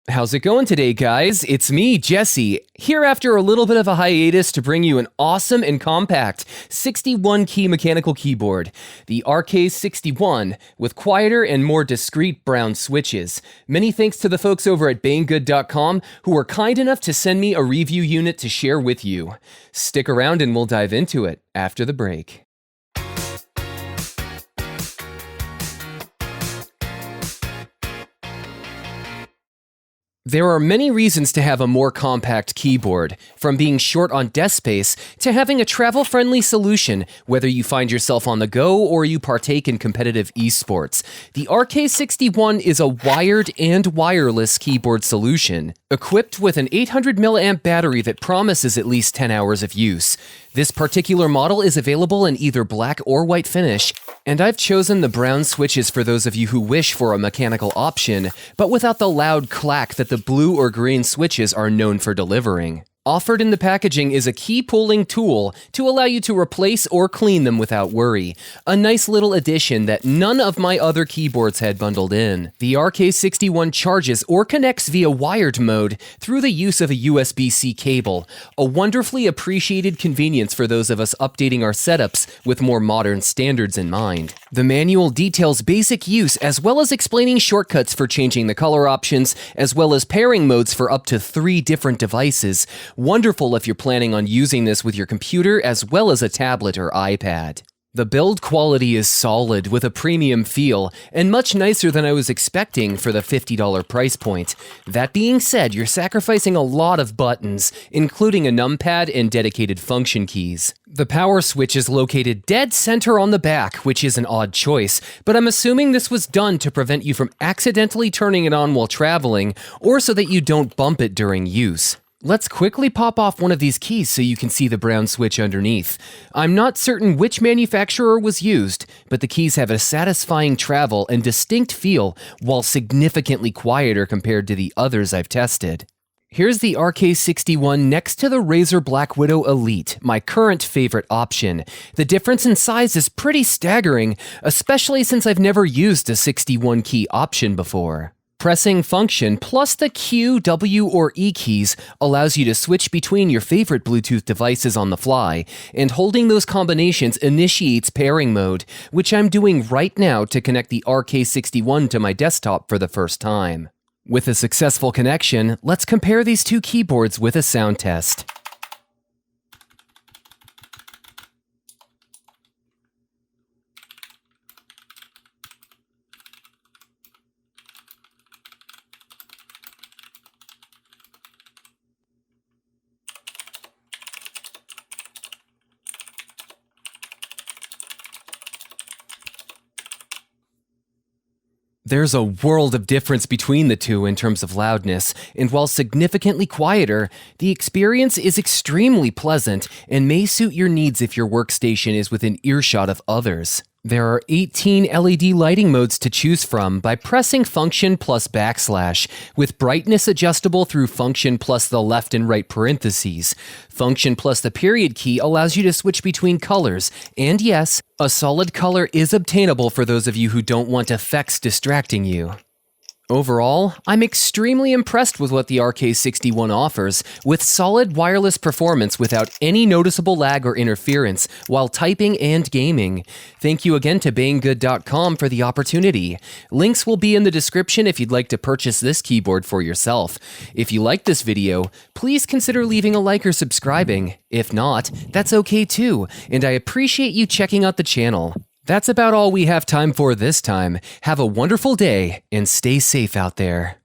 How's it going today, guys? It's me, Jesse, here after a little bit of a hiatus to bring you an awesome and compact 61-key mechanical keyboard, the RK61, with quieter and more discreet brown switches. Many thanks to the folks over at banggood.com who were kind enough to send me a review unit to share with you. Stick around and we'll dive into it after the break. There are many reasons to have a more compact keyboard, from being short on desk space to having a travel-friendly solution, whether you find yourself on the go or you partake in competitive esports. The RK61 is a wired and wireless keyboard solution, equipped with an 800 mAh battery that promises at least 10 hours of use. This particular model is available in either black or white finish, and I've chosen the brown switches for those of you who wish for a mechanical option, but without the loud clack that the blue or green switches are known for delivering. Offered in the packaging is a key pulling tool to allow you to replace or clean them without worry. A nice little addition that none of my other keyboards had bundled in. The RK61 charges or connects via wired mode through the use of a USB-C cable, a wonderfully appreciated convenience for those of us updating our setups with more modern standards in mind. The manual details basic use as well as explaining shortcuts for changing the color options, as well as pairing modes for up to 3 different devices. Wonderful if you're planning on using this with your computer as well as a tablet or iPad. The build quality is solid with a premium feel and much nicer than I was expecting for the $50 price point. That being said, you're sacrificing a lot of buttons, including a numpad and dedicated function keys. The power switch is located dead center on the back, which is an odd choice, but I'm assuming this was done to prevent you from accidentally turning it on while traveling or so that you don't bump it during use. Let's quickly pop off one of these keys so you can see the brown switch underneath. I'm not certain which manufacturer was used, but the keys have a satisfying travel and distinct feel while significantly quieter compared to the others I've tested. Here's the RK61 next to the Razer Black Widow Elite, my current favorite option. The difference in size is pretty staggering, especially since I've never used a 61-key option before. Pressing function plus the Q, W, or E keys allows you to switch between your favorite Bluetooth devices on the fly, and holding those combinations initiates pairing mode, which I'm doing right now to connect the RK61 to my desktop for the first time. With a successful connection, let's compare these two keyboards with a sound test. There's a world of difference between the two in terms of loudness, and while significantly quieter, the experience is extremely pleasant and may suit your needs if your workstation is within earshot of others. There are 18 LED lighting modes to choose from by pressing function plus backslash, with brightness adjustable through function plus the left and right parentheses. Function plus the period key allows you to switch between colors, and yes, a solid color is obtainable for those of you who don't want effects distracting you. Overall, I'm extremely impressed with what the RK61 offers, with solid wireless performance without any noticeable lag or interference while typing and gaming. Thank you again to banggood.com for the opportunity. Links will be in the description if you'd like to purchase this keyboard for yourself. If you like this video, please consider leaving a like or subscribing. If not, that's okay too, and I appreciate you checking out the channel. That's about all we have time for this time. Have a wonderful day and stay safe out there.